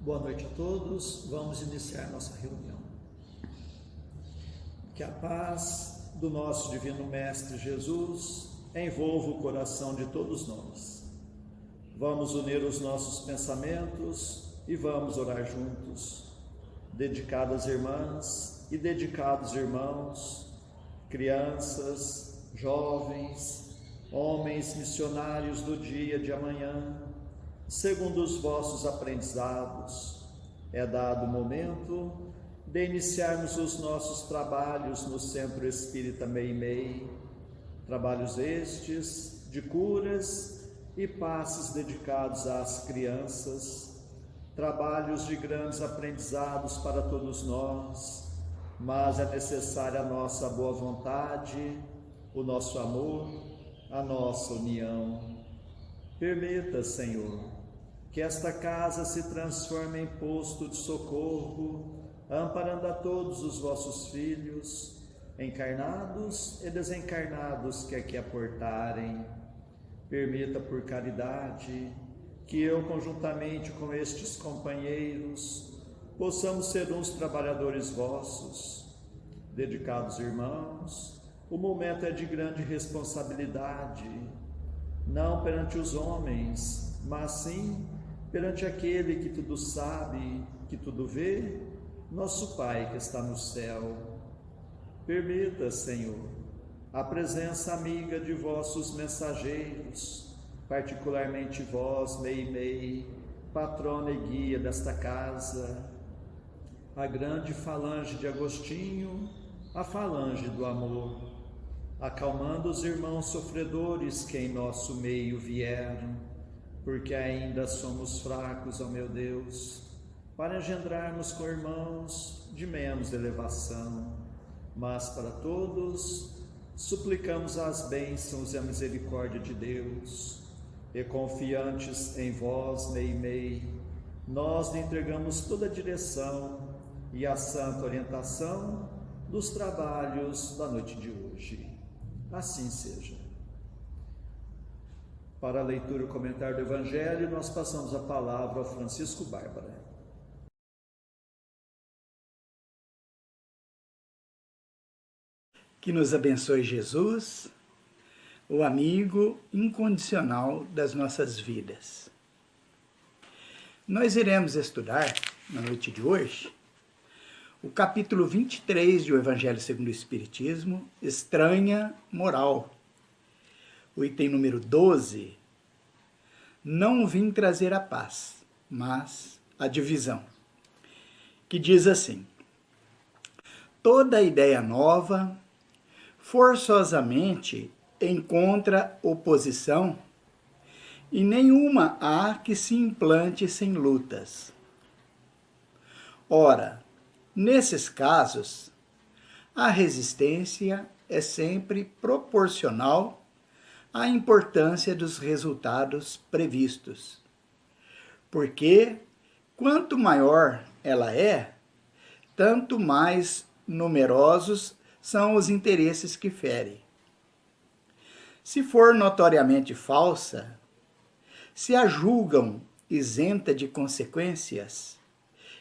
Boa noite a todos. Vamos iniciar nossa reunião. Que a paz do nosso Divino Mestre Jesus envolva o coração de todos nós. Vamos unir os nossos pensamentos e vamos orar juntos. Dedicadas irmãs e dedicados irmãos, crianças, jovens, homens missionários do dia de amanhã, segundo os vossos aprendizados, é dado o momento de iniciarmos os nossos trabalhos no Centro Espírita Meimei, trabalhos estes de curas e passes dedicados às crianças, trabalhos de grandes aprendizados para todos nós, mas é necessária a nossa boa vontade, o nosso amor, a nossa união. Permita, Senhor, que esta casa se transforme em posto de socorro, amparando a todos os vossos filhos, encarnados e desencarnados que aqui aportarem. Permita, por caridade, que eu, conjuntamente com estes companheiros, possamos ser uns trabalhadores vossos. Dedicados irmãos, o momento é de grande responsabilidade, não perante os homens, mas sim perante aquele que tudo sabe, que tudo vê, nosso Pai que está no céu. Permita, Senhor, a presença amiga de vossos mensageiros, particularmente vós, Meimei, patrona e guia desta casa, a grande falange de Agostinho, a falange do amor, acalmando os irmãos sofredores que em nosso meio vieram, porque ainda somos fracos, ó meu Deus, para engendrarmos com irmãos de menos elevação, mas para todos suplicamos as bênçãos e a misericórdia de Deus, e confiantes em vós, Meimei, nós lhe entregamos toda a direção e a santa orientação dos trabalhos da noite de hoje. Assim seja. Para a leitura e o comentário do Evangelho, nós passamos a palavra ao Francisco Bárbara. Que nos abençoe Jesus, o amigo incondicional das nossas vidas. Nós iremos estudar, na noite de hoje, o capítulo 23 do Evangelho segundo o Espiritismo, Estranha Moral. O item número 12, não vim trazer a paz, mas a divisão, que diz assim: toda ideia nova forçosamente encontra oposição e nenhuma há que se implante sem lutas. Ora, nesses casos, a resistência é sempre proporcional à importância dos resultados previstos, porque quanto maior ela é, tanto mais numerosos são os interesses que fere. Se for notoriamente falsa, se a julgam isenta de consequências,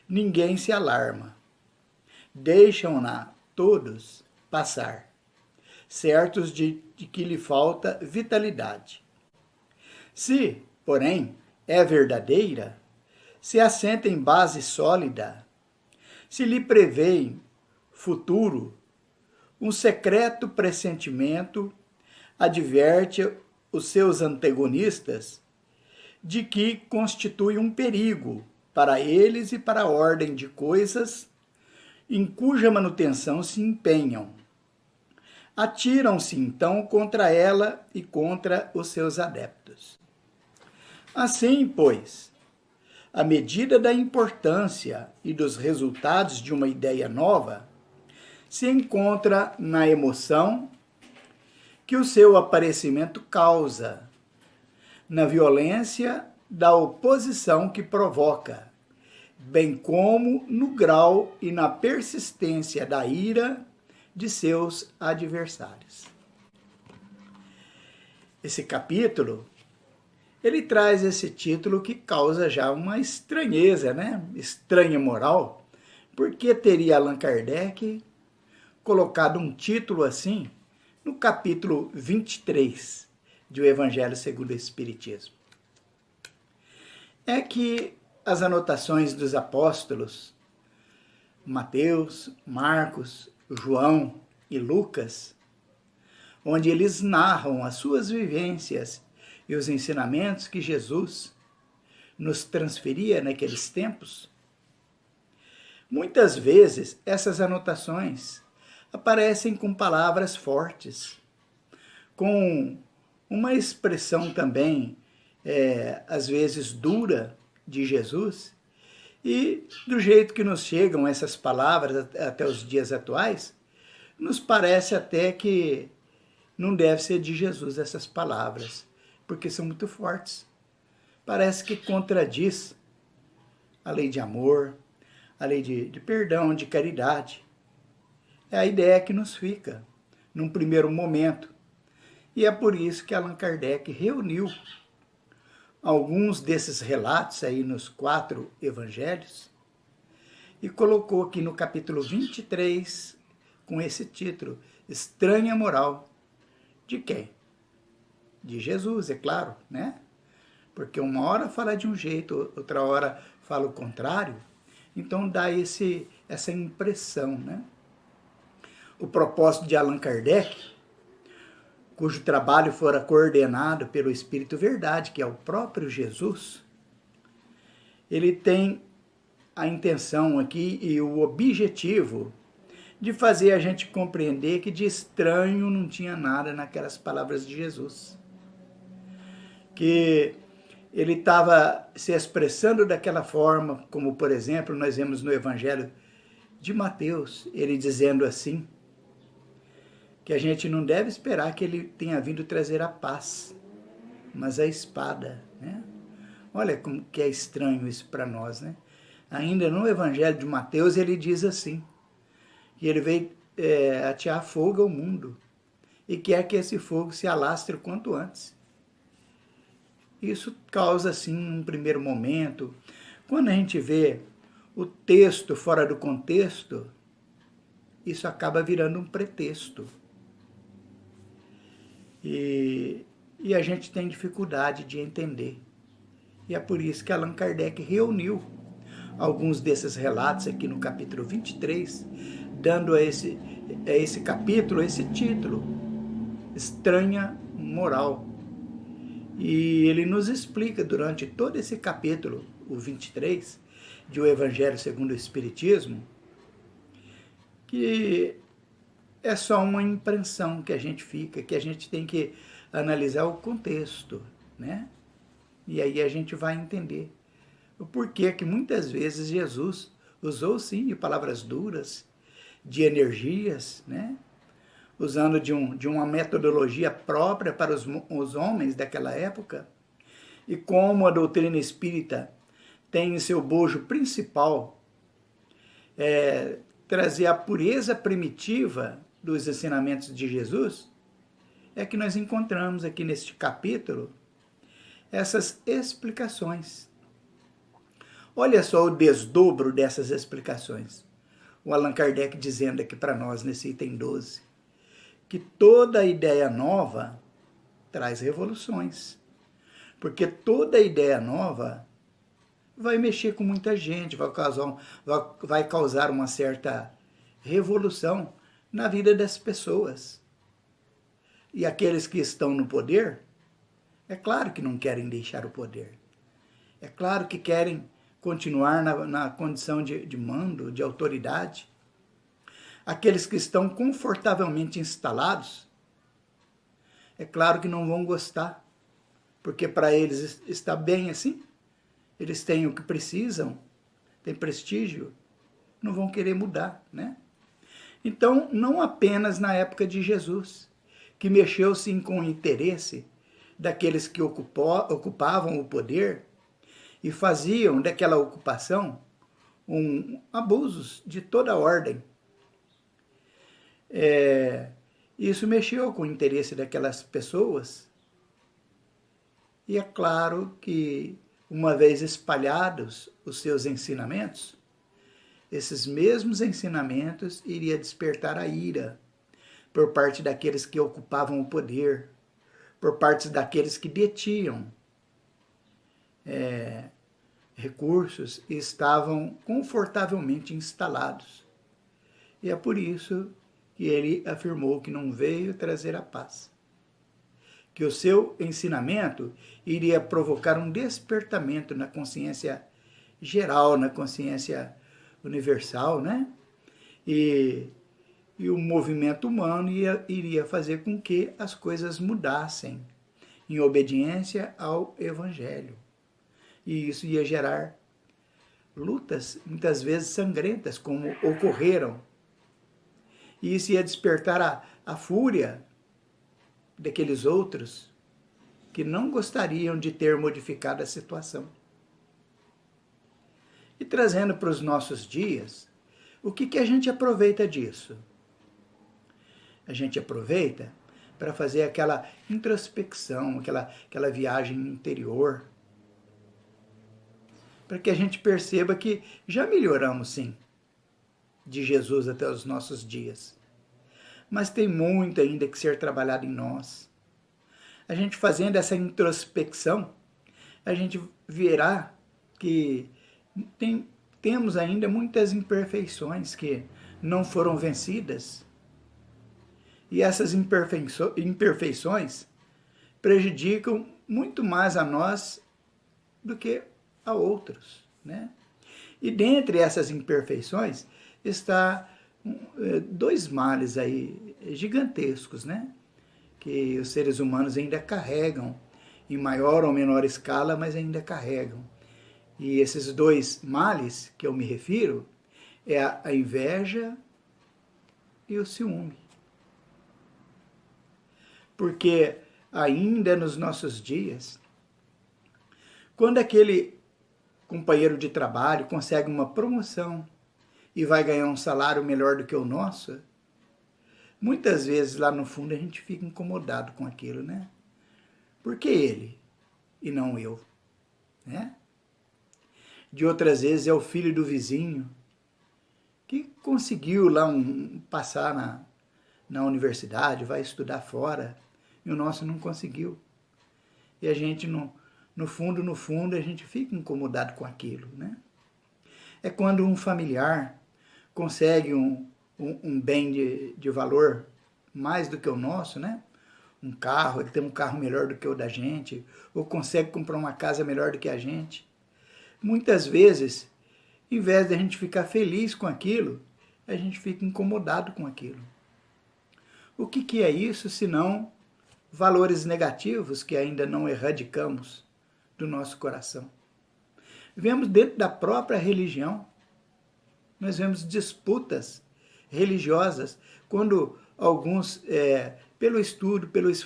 ninguém se alarma. Deixam-na todos passar, certos de que lhe falta vitalidade. Se, porém, é verdadeira, se assenta em base sólida, se lhe prevêem futuro, um secreto pressentimento adverte os seus antagonistas de que constitui um perigo para eles e para a ordem de coisas em cuja manutenção se empenham. Atiram-se então contra ela e contra os seus adeptos. Assim, pois, à medida da importância e dos resultados de uma ideia nova, se encontra na emoção que o seu aparecimento causa, na violência da oposição que provoca, bem como no grau e na persistência da ira de seus adversários. Esse capítulo ele traz esse título que causa já uma estranheza, né? Estranha moral. Por que teria Allan Kardec colocado um título assim no capítulo 23 de O Evangelho segundo o Espiritismo? É que as anotações dos apóstolos, Mateus, Marcos, João e Lucas, onde eles narram as suas vivências e os ensinamentos que Jesus nos transferia naqueles tempos, muitas vezes essas anotações aparecem com palavras fortes, com uma expressão também, às vezes dura, de Jesus, e do jeito que nos chegam essas palavras até os dias atuais, nos parece até que não deve ser de Jesus essas palavras, porque são muito fortes. Parece que contradiz a lei de amor, a lei de perdão, de caridade. É a ideia que nos fica, num primeiro momento. E é por isso que Allan Kardec reuniu alguns desses relatos aí nos 4 evangelhos e colocou aqui no capítulo 23 com esse título, Estranha Moral. De quem? De Jesus, é claro, né? Porque uma hora fala de um jeito, outra hora fala o contrário. Então dá essa impressão, né? O propósito de Allan Kardec, cujo trabalho fora coordenado pelo Espírito Verdade, que é o próprio Jesus, ele tem a intenção aqui e o objetivo de fazer a gente compreender que de estranho não tinha nada naquelas palavras de Jesus. Que ele estava se expressando daquela forma, como, por exemplo, nós vemos no Evangelho de Mateus, ele dizendo assim, que a gente não deve esperar que ele tenha vindo trazer a paz, mas a espada, né? Olha como que é estranho isso para nós, né? Ainda no Evangelho de Mateus ele diz assim, que ele veio atear fogo ao mundo e quer que esse fogo se alastre o quanto antes. Isso causa, assim, num primeiro momento, quando a gente vê o texto fora do contexto, isso acaba virando um pretexto. E a gente tem dificuldade de entender. E é por isso que Allan Kardec reuniu alguns desses relatos aqui no capítulo 23, dando a esse capítulo esse título, Estranha Moral. E ele nos explica durante todo esse capítulo, o 23, de O Evangelho segundo o Espiritismo, que é só uma impressão que a gente fica, que a gente tem que analisar o contexto, né? E aí a gente vai entender o porquê que muitas vezes Jesus usou, sim, de palavras duras, de energias, né? Usando de uma metodologia própria para os homens daquela época. E como a doutrina espírita tem em seu bojo principal trazer a pureza primitiva dos ensinamentos de Jesus, é que nós encontramos aqui neste capítulo essas explicações. Olha só o desdobro dessas explicações. O Allan Kardec dizendo aqui para nós nesse item 12, que toda ideia nova traz revoluções. Porque toda ideia nova vai mexer com muita gente, vai causar uma certa revolução na vida das pessoas. E aqueles que estão no poder, é claro que não querem deixar o poder. É claro que querem continuar na condição de mando, de autoridade. Aqueles que estão confortavelmente instalados, é claro que não vão gostar, porque para eles está bem assim, eles têm o que precisam, têm prestígio, não vão querer mudar, né? Então, não apenas na época de Jesus, que mexeu sim com o interesse daqueles que ocupavam o poder e faziam daquela ocupação abusos de toda ordem. Isso mexeu com o interesse daquelas pessoas E é claro que, uma vez espalhados os seus ensinamentos, esses mesmos ensinamentos iriam despertar a ira por parte daqueles que ocupavam o poder, por parte daqueles que detinham recursos e estavam confortavelmente instalados. E é por isso que ele afirmou que não veio trazer a paz. Que o seu ensinamento iria provocar um despertamento na consciência geral, na consciência universal, né? E o movimento humano iria fazer com que as coisas mudassem em obediência ao Evangelho. E isso ia gerar lutas, muitas vezes sangrentas, como ocorreram. E isso ia despertar a fúria daqueles outros que não gostariam de ter modificado a situação. E trazendo para os nossos dias, o que a gente aproveita disso? A gente aproveita para fazer aquela introspecção, aquela viagem interior, para que a gente perceba que já melhoramos, sim, de Jesus até os nossos dias. Mas tem muito ainda que ser trabalhado em nós. A gente fazendo essa introspecção, a gente verá que temos ainda muitas imperfeições que não foram vencidas. E essas imperfeições prejudicam muito mais a nós do que a outros, né? E dentre essas imperfeições está dois males aí gigantescos, né? Que os seres humanos ainda carregam, em maior ou menor escala, mas ainda carregam. E esses dois males que eu me refiro é a inveja e o ciúme. Porque ainda nos nossos dias, quando aquele companheiro de trabalho consegue uma promoção e vai ganhar um salário melhor do que o nosso, muitas vezes lá no fundo a gente fica incomodado com aquilo, né? Por que ele e não eu, né? De outras vezes é o filho do vizinho que conseguiu lá passar na universidade, vai estudar fora, e o nosso não conseguiu. E a gente, no fundo, a gente fica incomodado com aquilo, né? É quando um familiar consegue um bem de valor mais do que o nosso, né? Um carro, ele tem um carro melhor do que o da gente, ou consegue comprar uma casa melhor do que a gente. Muitas vezes, em vez de a gente ficar feliz com aquilo, a gente fica incomodado com aquilo. O que é isso, senão valores negativos que ainda não erradicamos do nosso coração? Vemos dentro da própria religião, nós vemos disputas religiosas, quando alguns, pelo estudo, pelos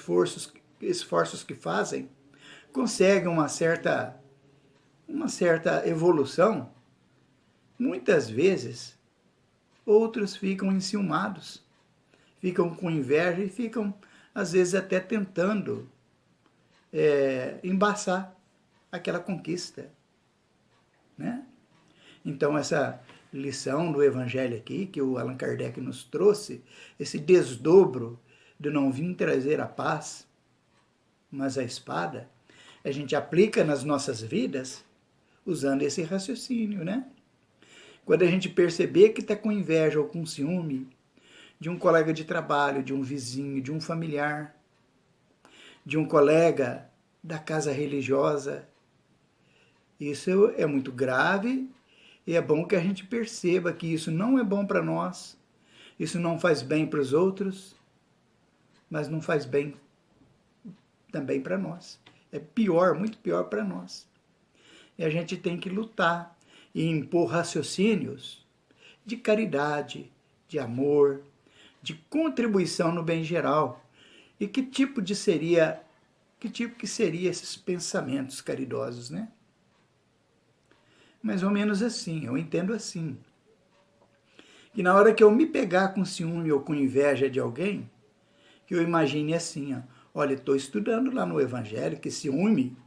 esforços que fazem, conseguem uma certa evolução, muitas vezes outros ficam enciumados, ficam com inveja e ficam, às vezes, até tentando embaçar aquela conquista, né? Então, essa lição do Evangelho aqui, que o Allan Kardec nos trouxe, esse desdobro de não vir trazer a paz, mas a espada, a gente aplica nas nossas vidas usando esse raciocínio, né? Quando a gente perceber que está com inveja ou com ciúme de um colega de trabalho, de um vizinho, de um familiar, de um colega da casa religiosa, isso é muito grave e é bom que a gente perceba que isso não é bom para nós, isso não faz bem para os outros, mas não faz bem também para nós. É pior, muito pior para nós. E a gente tem que lutar e impor raciocínios de caridade, de amor, de contribuição no bem geral. E que tipo que seria esses pensamentos caridosos, né? Mais ou menos assim, eu entendo assim. Que na hora que eu me pegar com ciúme ou com inveja de alguém, que eu imagine assim, ó, olha, estou estudando lá no Evangelho que ciúme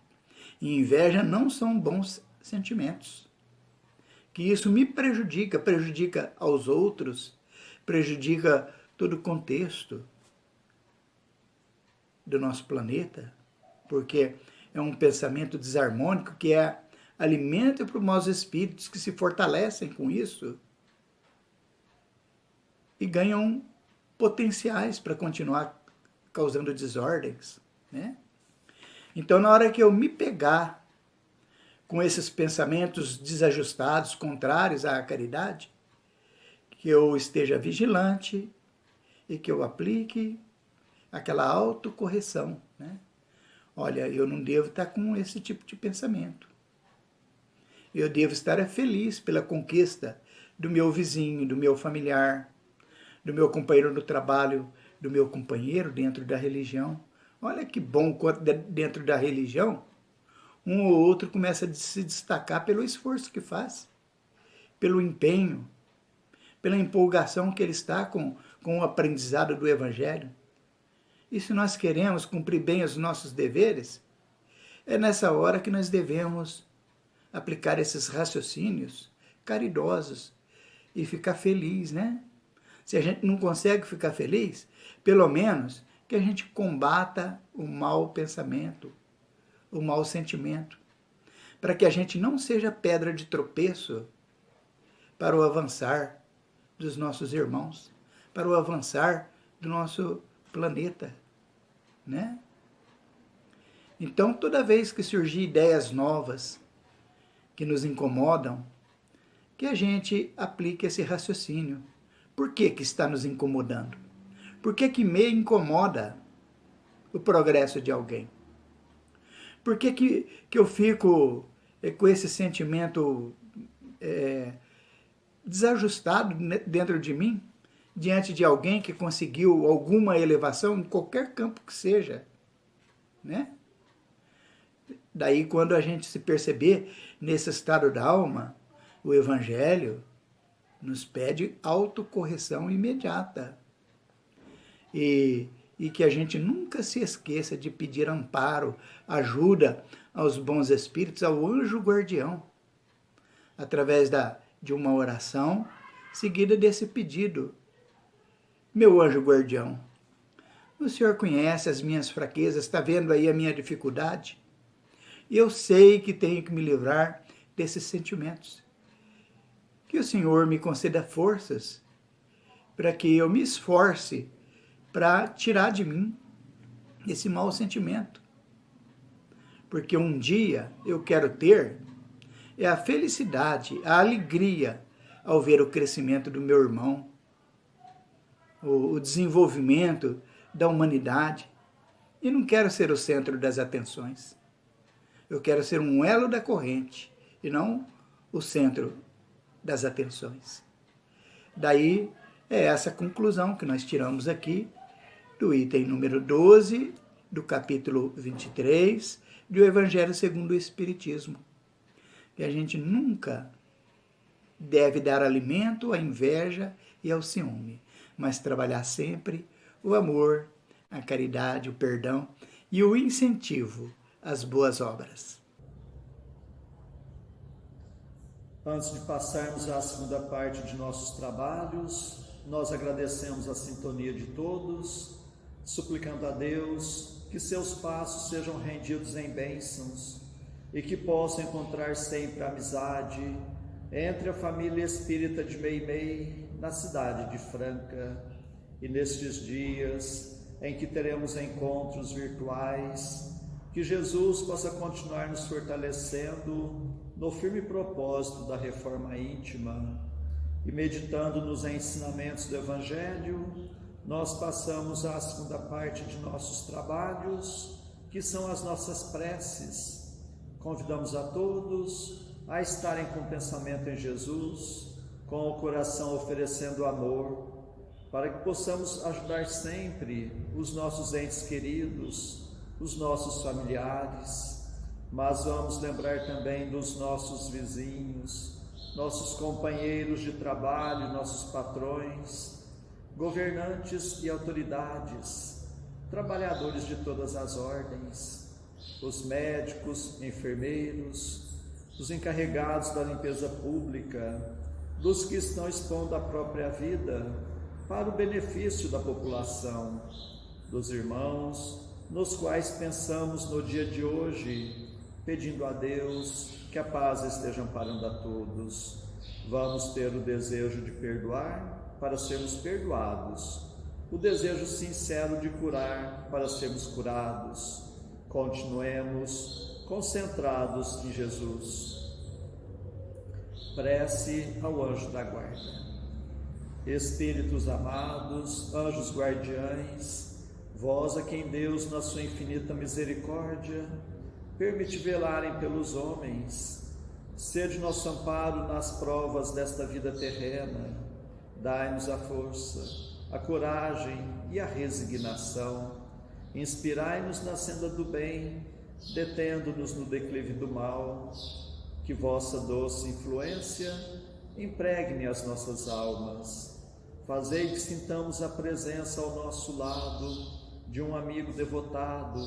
e inveja não são bons sentimentos. Que isso me prejudica aos outros, prejudica todo o contexto do nosso planeta, porque é um pensamento desarmônico que é alimento para os maus espíritos que se fortalecem com isso e ganham potenciais para continuar causando desordens, né? Então, na hora que eu me pegar com esses pensamentos desajustados, contrários à caridade, que eu esteja vigilante e que eu aplique aquela autocorreção, né? Olha, eu não devo estar com esse tipo de pensamento. Eu devo estar feliz pela conquista do meu vizinho, do meu familiar, do meu companheiro no trabalho, do meu companheiro dentro da religião. Olha que bom quando dentro da religião um ou outro começa a se destacar pelo esforço que faz, pelo empenho, pela empolgação que ele está com o aprendizado do Evangelho. E se nós queremos cumprir bem os nossos deveres, é nessa hora que nós devemos aplicar esses raciocínios caridosos e ficar feliz, né? Se a gente não consegue ficar feliz, pelo menos que a gente combata o mau pensamento, o mau sentimento, para que a gente não seja pedra de tropeço para o avançar dos nossos irmãos, para o avançar do nosso planeta, né? Então, toda vez que surgir ideias novas que nos incomodam, que a gente aplique esse raciocínio. Por que que está nos incomodando? Por que que me incomoda o progresso de alguém? Por que que eu fico com esse sentimento desajustado dentro de mim, diante de alguém que conseguiu alguma elevação em qualquer campo que seja, né? Daí, quando a gente se perceber nesse estado da alma, o Evangelho nos pede autocorreção imediata. E que a gente nunca se esqueça de pedir amparo, ajuda aos bons espíritos, ao anjo guardião, através de uma oração seguida desse pedido. Meu anjo guardião, o Senhor conhece as minhas fraquezas, está vendo aí a minha dificuldade? E eu sei que tenho que me livrar desses sentimentos. Que o Senhor me conceda forças para que eu me esforce para tirar de mim esse mau sentimento. Porque um dia eu quero ter a felicidade, a alegria ao ver o crescimento do meu irmão, o desenvolvimento da humanidade. E não quero ser o centro das atenções. Eu quero ser um elo da corrente e não o centro das atenções. Daí é essa conclusão que nós tiramos aqui do item número 12 do capítulo 23 do Evangelho segundo o Espiritismo. Que a gente nunca deve dar alimento à inveja e ao ciúme, mas trabalhar sempre o amor, a caridade, o perdão e o incentivo às boas obras. Antes de passarmos à segunda parte de nossos trabalhos, nós agradecemos a sintonia de todos, suplicando a Deus que seus passos sejam rendidos em bênçãos e que possam encontrar sempre amizade entre a família espírita de Meimei, na cidade de Franca, e nestes dias em que teremos encontros virtuais, que Jesus possa continuar nos fortalecendo no firme propósito da reforma íntima. E meditando nos ensinamentos do Evangelho, nós passamos à segunda parte de nossos trabalhos, que são as nossas preces. Convidamos a todos a estarem com o pensamento em Jesus, com o coração oferecendo amor, para que possamos ajudar sempre os nossos entes queridos, os nossos familiares, mas vamos lembrar também dos nossos vizinhos, nossos companheiros de trabalho, nossos patrões, governantes e autoridades, trabalhadores de todas as ordens, os médicos, enfermeiros, os encarregados da limpeza pública, dos que estão expondo a própria vida para o benefício da população, dos irmãos nos quais pensamos no dia de hoje, pedindo a Deus que a paz esteja amparando a todos. Vamos ter o desejo de perdoar para sermos perdoados, o desejo sincero de curar para sermos curados. Continuemos concentrados em Jesus. Prece ao anjo da guarda. Espíritos amados, anjos guardiães, vós a quem Deus, na sua infinita misericórdia, permite velarem pelos homens, sede nosso amparo nas provas desta vida terrena. Dai-nos a força, a coragem e a resignação. Inspirai-nos na senda do bem, detendo-nos no declive do mal. Que vossa doce influência impregne as nossas almas. Fazei que sintamos a presença ao nosso lado de um amigo devotado,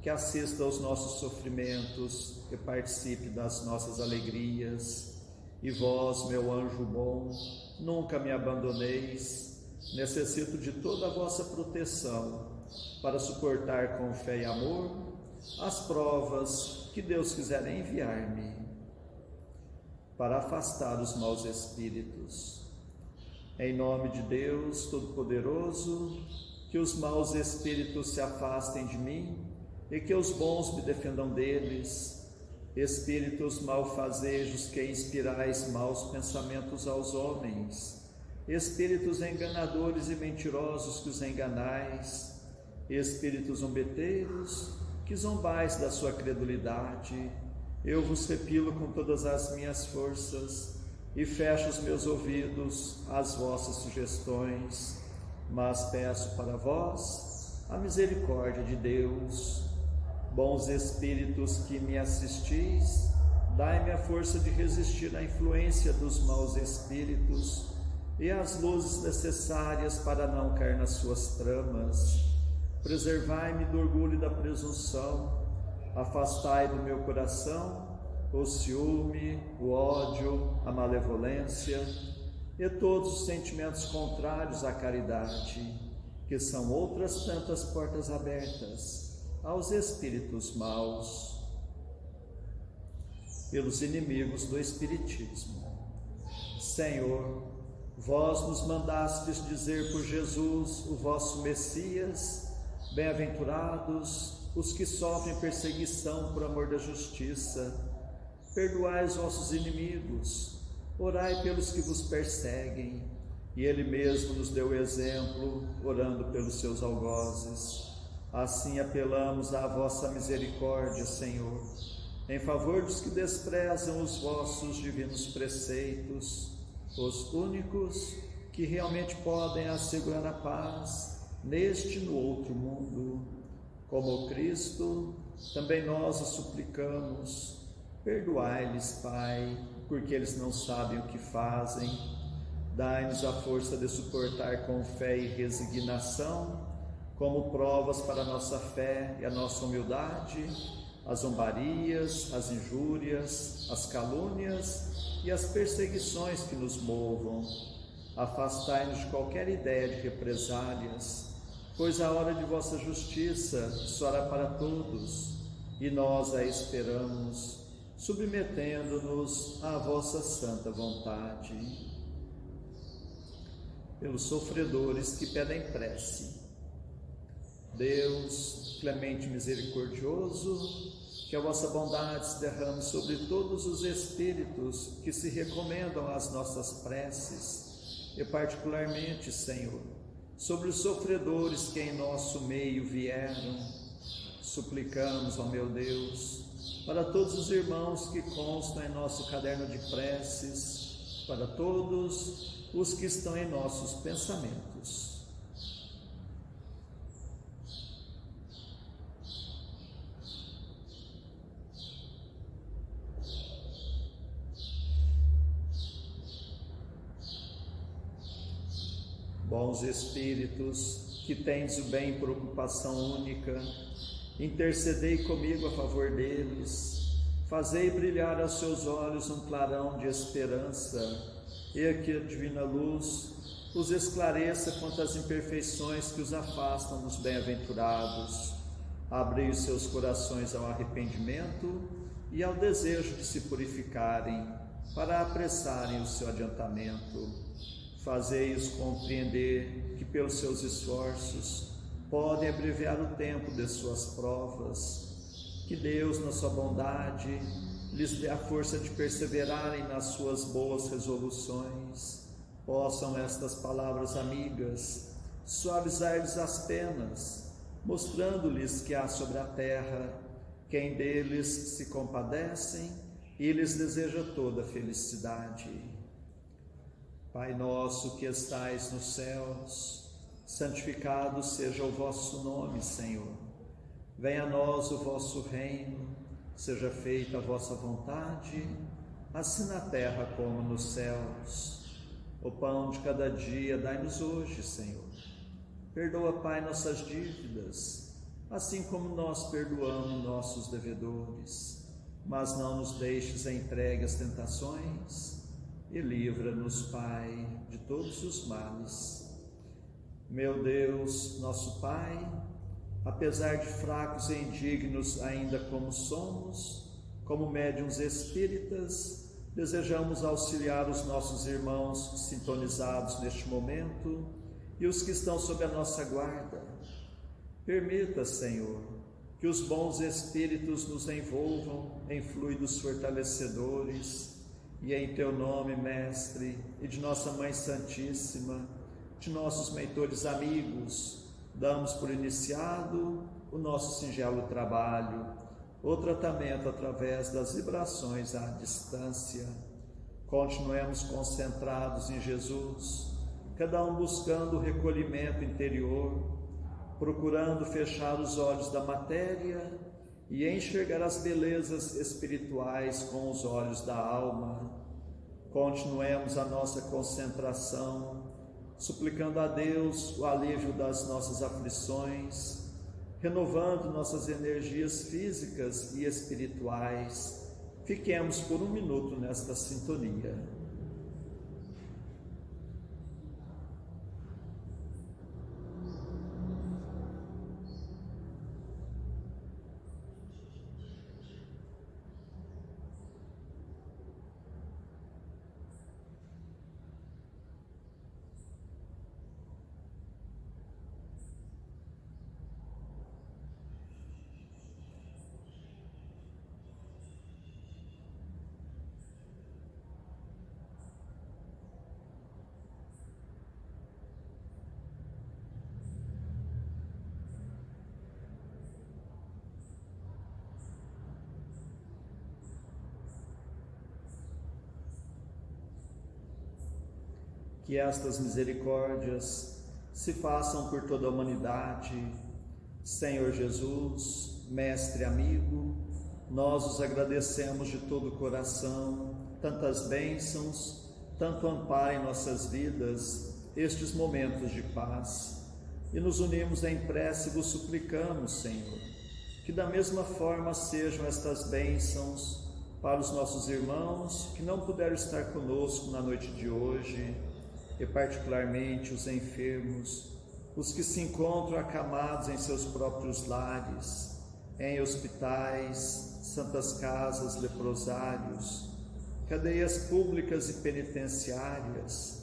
que assista aos nossos sofrimentos, que participe das nossas alegrias. E vós, meu anjo bom, nunca me abandoneis. Necessito de toda a vossa proteção para suportar com fé e amor as provas que Deus quiser enviar-me, para afastar os maus espíritos. Em nome de Deus Todo-Poderoso, que os maus espíritos se afastem de mim e que os bons me defendam deles. Espíritos malfazejos que inspirais maus pensamentos aos homens, espíritos enganadores e mentirosos que os enganais, espíritos zombeteiros que zombais da sua credulidade, eu vos repilo com todas as minhas forças e fecho os meus ouvidos às vossas sugestões, mas peço para vós a misericórdia de Deus. Bons espíritos que me assistis, dai-me a força de resistir à influência dos maus espíritos e as luzes necessárias para não cair nas suas tramas. Preservai-me do orgulho e da presunção. Afastai do meu coração o ciúme, o ódio, a malevolência e todos os sentimentos contrários à caridade, que são outras tantas portas abertas aos espíritos maus, pelos inimigos do Espiritismo. Senhor, vós nos mandastes dizer por Jesus, o vosso Messias: bem-aventurados os que sofrem perseguição por amor da justiça. Perdoai os vossos inimigos, orai pelos que vos perseguem. E Ele mesmo nos deu exemplo, orando pelos seus algozes. Assim apelamos à vossa misericórdia, Senhor, em favor dos que desprezam os vossos divinos preceitos, os únicos que realmente podem assegurar a paz neste e no outro mundo. Como Cristo, também nós o suplicamos. Perdoai-lhes, Pai, porque eles não sabem o que fazem. Dai-nos a força de suportar com fé e resignação, como provas para a nossa fé e a nossa humildade, as zombarias, as injúrias, as calúnias e as perseguições que nos movam. Afastai-nos de qualquer ideia de represálias, pois a hora de vossa justiça soará para todos, e nós a esperamos, submetendo-nos à vossa santa vontade. Pelos sofredores que pedem prece, Deus, clemente e misericordioso, que a vossa bondade se derrame sobre todos os espíritos que se recomendam às nossas preces, e particularmente, Senhor, sobre os sofredores que em nosso meio vieram. Suplicamos, ó meu Deus, para todos os irmãos que constam em nosso caderno de preces, para todos os que estão em nossos pensamentos. Bons espíritos, que tendes o bem por ocupação única, intercedei comigo a favor deles, fazei brilhar aos seus olhos um clarão de esperança, e que a divina luz os esclareça quanto às imperfeições que os afastam dos bem-aventurados. Abrei os seus corações ao arrependimento e ao desejo de se purificarem, para apressarem o seu adiantamento. Fazei-os compreender que, pelos seus esforços, podem abreviar o tempo de suas provas. Que Deus, na sua bondade, lhes dê a força de perseverarem nas suas boas resoluções. Possam estas palavras amigas suavizar-lhes as penas, mostrando-lhes que há sobre a terra quem deles se compadecem e lhes deseja toda a felicidade. Pai nosso que estais nos céus, santificado seja o vosso nome, Senhor. Venha a nós o vosso reino, seja feita a vossa vontade, assim na terra como nos céus. O pão de cada dia dai-nos hoje, Senhor. Perdoa, Pai, nossas dívidas, assim como nós perdoamos nossos devedores. Mas não nos deixes entregue às tentações e livra-nos, Pai, de todos os males. Meu Deus, nosso Pai, apesar de fracos e indignos ainda como somos, como médiuns espíritas, desejamos auxiliar os nossos irmãos sintonizados neste momento e os que estão sob a nossa guarda. Permita, Senhor, que os bons espíritos nos envolvam em fluidos fortalecedores, e em Teu nome, Mestre, e de nossa Mãe Santíssima, de nossos mentores amigos, damos por iniciado o nosso singelo trabalho, o tratamento através das vibrações à distância. Continuemos concentrados em Jesus, cada um buscando o recolhimento interior, procurando fechar os olhos da matéria e enxergar as belezas espirituais com os olhos da alma. Continuemos a nossa concentração, suplicando a Deus o alívio das nossas aflições, renovando nossas energias físicas e espirituais. Fiquemos por um minuto nesta sintonia. Que estas misericórdias se façam por toda a humanidade. Senhor Jesus, Mestre amigo, nós os agradecemos de todo o coração, tantas bênçãos, tanto amparo em nossas vidas, estes momentos de paz, e nos unimos em prece e vos suplicamos, Senhor, que da mesma forma sejam estas bênçãos para os nossos irmãos que não puderam estar conosco na noite de hoje, e particularmente os enfermos, os que se encontram acamados em seus próprios lares, em hospitais, santas casas, leprosários, cadeias públicas e penitenciárias,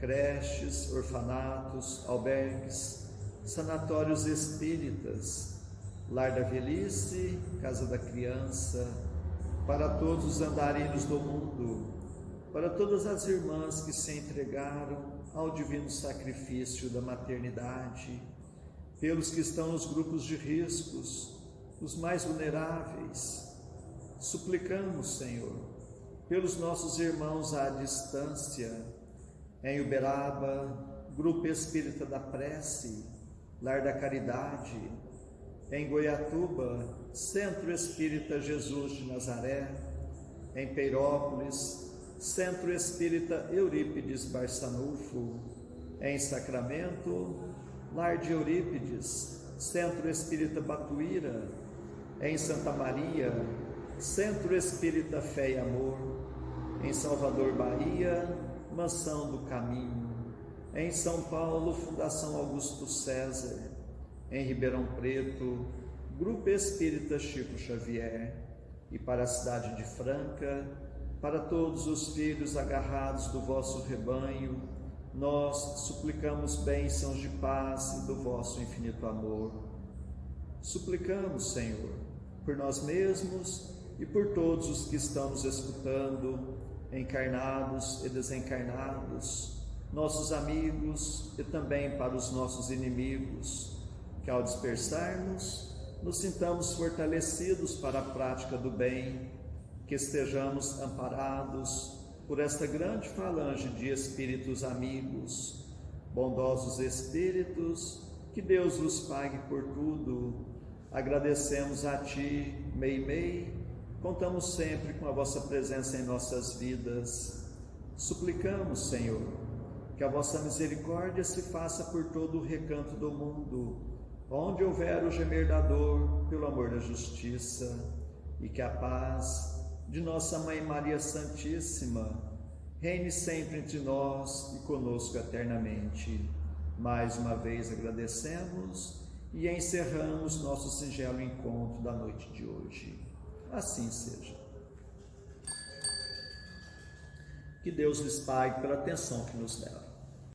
creches, orfanatos, albergues, sanatórios espíritas, lar da velhice, casa da criança, para todos os andarilhos do mundo, para todas as irmãs que se entregaram ao divino sacrifício da maternidade, pelos que estão nos grupos de riscos, os mais vulneráveis. Suplicamos, Senhor, pelos nossos irmãos à distância, em Uberaba, Grupo Espírita da Prece, Lar da Caridade, em Goiatuba, Centro Espírita Jesus de Nazaré, em Peirópolis, Centro Espírita Eurípides Barçanufo, em Sacramento, Lar de Eurípides, Centro Espírita Batuíra, em Santa Maria, Centro Espírita Fé e Amor, em Salvador, Bahia, Mansão do Caminho, em São Paulo, Fundação Augusto César, em Ribeirão Preto, Grupo Espírita Chico Xavier, e para a cidade de Franca, para todos os filhos agarrados do vosso rebanho, nós suplicamos bênçãos de paz e do vosso infinito amor. Suplicamos, Senhor, por nós mesmos e por todos os que estão nos escutando, encarnados e desencarnados, nossos amigos e também para os nossos inimigos, que ao dispersarmos, nos sintamos fortalecidos para a prática do bem, que estejamos amparados por esta grande falange de espíritos amigos, bondosos espíritos, que Deus vos pague por tudo. Agradecemos a Ti, Meimei, contamos sempre com a vossa presença em nossas vidas. Suplicamos, Senhor, que a vossa misericórdia se faça por todo o recanto do mundo, onde houver o gemer da dor, pelo amor da justiça, e que a paz de nossa Mãe Maria Santíssima reine sempre entre nós e conosco eternamente. Mais uma vez agradecemos e encerramos nosso singelo encontro da noite de hoje. Assim seja. Que Deus lhes pague pela atenção que nos dá.